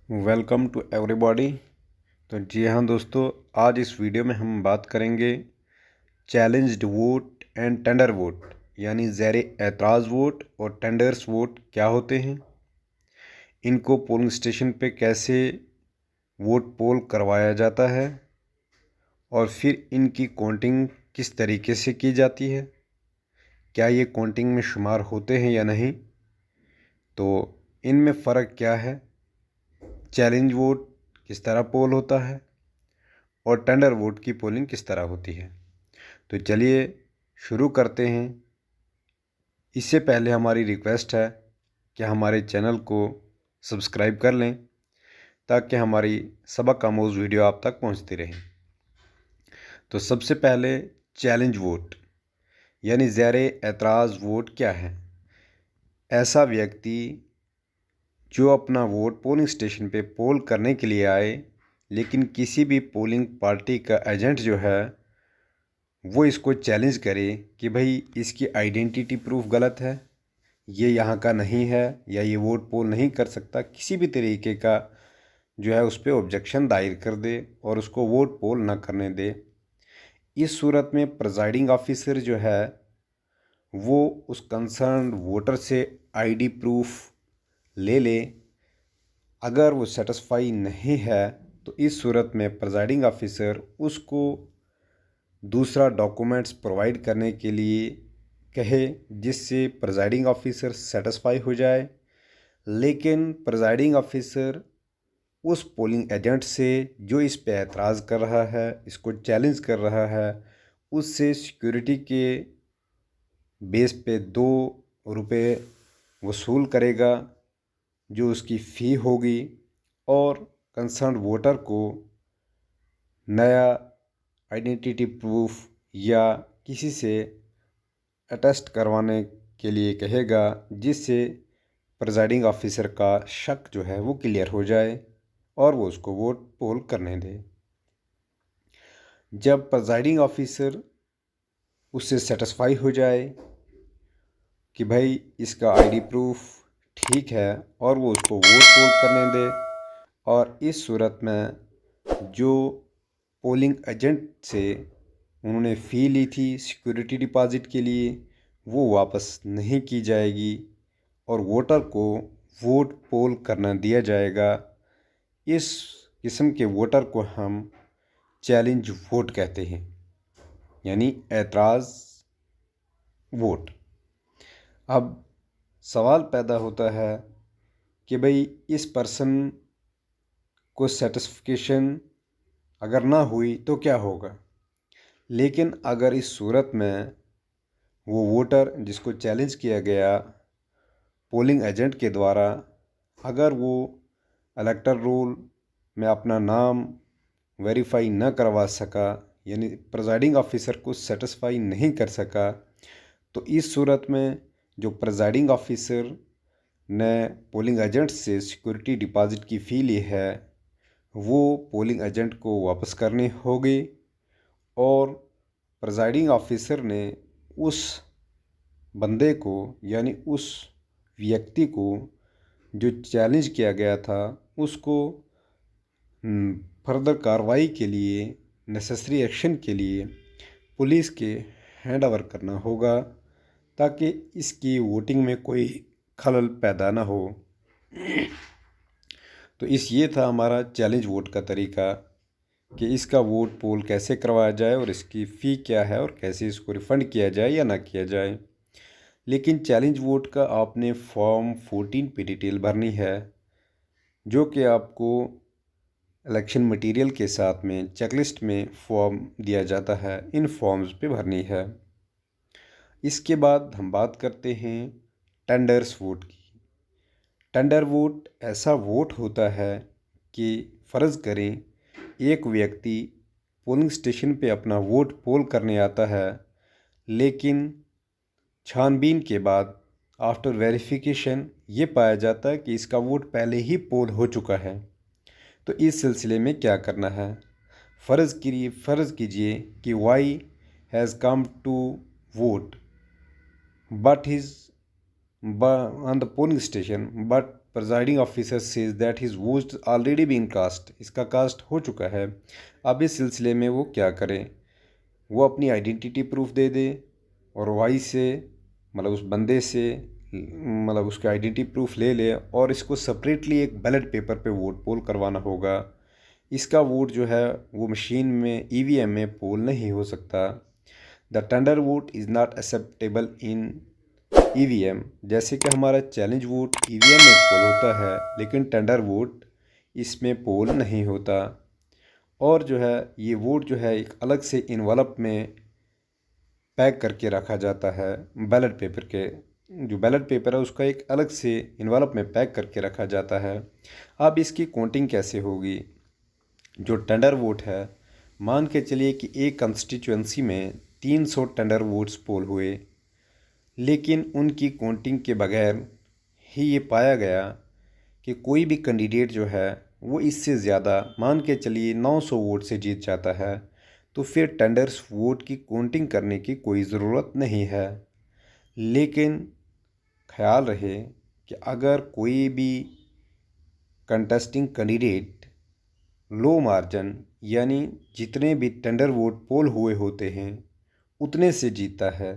Welcome to everybody. तो जी हाँ दोस्तों, आज इस वीडियो में हम बात करेंगे challenged vote and tender vote, यानी ज़ेर एतराज़ वोट और टेंडर्स वोट क्या होते हैं, इनको पोलिंग स्टेशन पे कैसे वोट पोल करवाया जाता है और फिर इनकी काउंटिंग किस तरीके से की जाती है, क्या ये काउंटिंग में शुमार होते हैं या नहीं, तो इनमें फ़र्क क्या है, चैलेंज वोट किस तरह पोल होता है और टेंडर वोट की पोलिंग किस तरह होती है। तो चलिए शुरू करते हैं। इससे पहले हमारी रिक्वेस्ट है कि हमारे चैनल को सब्सक्राइब कर लें ताकि हमारी सबक आमोज़ वीडियो आप तक पहुंचती रहे। तो सबसे पहले चैलेंज वोट यानी ज़ेर एतराज़ वोट क्या है। ऐसा व्यक्ति जो अपना वोट पोलिंग स्टेशन पे पोल करने के लिए आए, लेकिन किसी भी पोलिंग पार्टी का एजेंट जो है वो इसको चैलेंज करे कि भाई इसकी आइडेंटिटी प्रूफ गलत है, ये यहाँ का नहीं है, या ये वोट पोल नहीं कर सकता, किसी भी तरीके का जो है उस पर ऑब्जेक्शन दायर कर दे और उसको वोट पोल ना करने दे। इस सूरत में प्रिजाइडिंग ऑफिसर जो है वो उस कंसर्न वोटर से आईडी प्रूफ ले ले। अगर वो सेटिस्फाई नहीं है तो इस सूरत में प्रिजाइडिंग ऑफिसर उसको दूसरा डॉक्यूमेंट्स प्रोवाइड करने के लिए कहे, जिससे प्रिजाइडिंग ऑफिसर सेटिस्फाई हो जाए। लेकिन प्रिजाइडिंग ऑफिसर उस पोलिंग एजेंट से जो इस पे एतराज़ कर रहा है, इसको चैलेंज कर रहा है, उससे सिक्योरिटी के बेस पे 2 रुपये वसूल करेगा, जो उसकी फ़ी होगी, और कंसर्न वोटर को नया आइडेंटिटी प्रूफ या किसी से अटेस्ट करवाने के लिए कहेगा, जिससे प्रिजाइडिंग ऑफिसर का शक जो है वो क्लियर हो जाए और वो उसको वोट पोल करने दे। जब प्रिजाइडिंग ऑफिसर उससे सेटिस्फाई हो जाए कि भाई इसका आईडी प्रूफ ठीक है और वो उसको वोट पोल करने दे, और इस सूरत में जो पोलिंग एजेंट से उन्होंने फ़ी ली थी सिक्योरिटी डिपॉज़िट के लिए वो वापस नहीं की जाएगी और वोटर को वोट पोल करना दिया जाएगा। इस किस्म के वोटर को हम चैलेंज वोट कहते हैं, यानी एतराज़ वोट। अब सवाल पैदा होता है कि भाई इस पर्सन को सेटिस्फिकेशन अगर ना हुई तो क्या होगा। लेकिन अगर इस सूरत में वो वोटर जिसको चैलेंज किया गया पोलिंग एजेंट के द्वारा, अगर वो इलेक्टर रोल में अपना नाम वेरीफाई न करवा सका, यानी प्रिजाइडिंग ऑफिसर को सेटिस्फाई नहीं कर सका, तो इस सूरत में जो प्रिजाइडिंग ऑफिसर ने पोलिंग एजेंट से सिक्योरिटी डिपॉज़िट की फ़ी ली है वो पोलिंग एजेंट को वापस करनी होगी, और प्रिजाइडिंग ऑफिसर ने उस बंदे को यानी उस व्यक्ति को जो चैलेंज किया गया था उसको फर्दर कार्रवाई के लिए, नेसेसरी एक्शन के लिए पुलिस के हैंड ओवर करना होगा, ताकि इसकी वोटिंग में कोई खलल पैदा ना हो। तो ये था हमारा चैलेंज वोट का तरीका कि इसका वोट पोल कैसे करवाया जाए और इसकी फ़ी क्या है और कैसे इसको रिफ़ंड किया जाए या ना किया जाए। लेकिन चैलेंज वोट का आपने फॉर्म 14 पे डिटेल भरनी है, जो कि आपको इलेक्शन मटेरियल के साथ में चेकलिस्ट में फॉर्म दिया जाता है, इन फॉर्म्स पे भरनी है। इसके बाद हम बात करते हैं टेंडर्स वोट की। टेंडर वोट ऐसा वोट होता है कि फ़र्ज़ करें एक व्यक्ति पोलिंग स्टेशन पे अपना वोट पोल करने आता है, लेकिन छानबीन के बाद आफ्टर वेरिफिकेशन ये पाया जाता है कि इसका वोट पहले ही पोल हो चुका है। तो इस सिलसिले में क्या करना है, फ़र्ज़ कीजिए कि Y has come to vote but his on the polling station, but presiding officer says that his vote already been cast, इसका कास्ट हो चुका है। अब इस सिलसिले में वो क्या करें, वो अपनी आइडेंटिटी प्रूफ दे दे और वाई से मतलब उस बंदे से मतलब उसका आइडेंटिटी प्रूफ ले ले और इसको सेपरेटली एक बैलेट पेपर पे वोट पोल करवाना होगा। इसका वोट जो है वो मशीन में ईवीएम में पोल नहीं हो सकता। The tender vote is not acceptable in EVM, जैसे कि हमारा चैलेंज वोट ईवीएम में पोल होता है लेकिन टेंडर वोट इसमें पोल नहीं होता। और जो है ये वोट जो है एक अलग से इन्वलप में पैक करके रखा जाता है। बैलेट पेपर के जो बैलेट पेपर है उसका एक अलग से इन्वलप में पैक करके रखा जाता है। अब इसकी काउंटिंग कैसे होगी। जो टेंडर वोट है, मान के चलिए कि एक कंस्टिट्यूएंसी में 300 टेंडर वोट्स पोल हुए, लेकिन उनकी काउंटिंग के बगैर ही ये पाया गया कि कोई भी कैंडिडेट जो है वो इससे ज़्यादा मान के चलिए 900 वोट से जीत जाता है, तो फिर टेंडर्स वोट की काउंटिंग करने की कोई ज़रूरत नहीं है। लेकिन ख्याल रहे कि अगर कोई भी कंटेस्टिंग कैंडिडेट लो मार्जिन यानी जितने भी टेंडर वोट पोल हुए होते हैं उतने से जीता है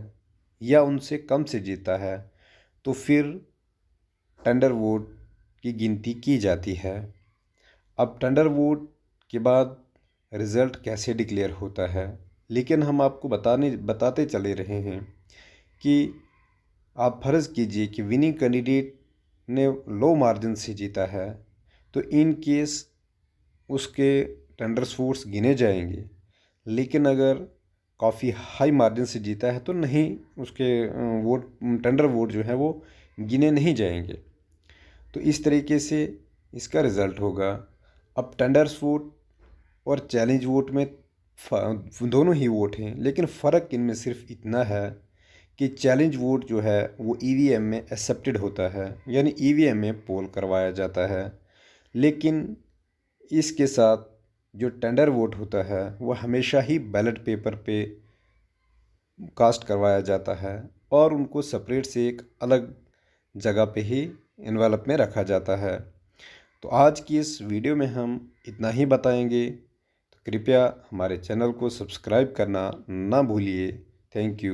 या उनसे कम से जीता है, तो फिर टेंडर वोट की गिनती की जाती है। अब टेंडर वोट के बाद रिज़ल्ट कैसे डिक्लेयर होता है, लेकिन हम आपको बताते चले रहे हैं कि आप फ़र्ज़ कीजिए कि विनिंग कैंडिडेट ने लो मार्जिन से जीता है, तो इन केस उसके टेंडर्स वोट्स गिने जाएंगे। लेकिन अगर काफ़ी हाई मार्जिन से जीता है तो नहीं, उसके वोट टेंडर वोट जो है वो गिने नहीं जाएंगे। तो इस तरीके से इसका रिज़ल्ट होगा। अब टेंडर्स वोट और चैलेंज वोट में दोनों ही वोट हैं, लेकिन फ़र्क इनमें सिर्फ इतना है कि चैलेंज वोट जो है वो ईवीएम में एक्सेप्टेड होता है, यानी ईवीएम में पोल करवाया जाता है। लेकिन इसके साथ जो टेंडर वोट होता है वो हमेशा ही बैलेट पेपर पे कास्ट करवाया जाता है और उनको सेपरेट से एक अलग जगह पे ही एनवेलप में रखा जाता है। तो आज की इस वीडियो में हम इतना ही बताएंगे, तो कृपया हमारे चैनल को सब्सक्राइब करना ना भूलिए। Thank you.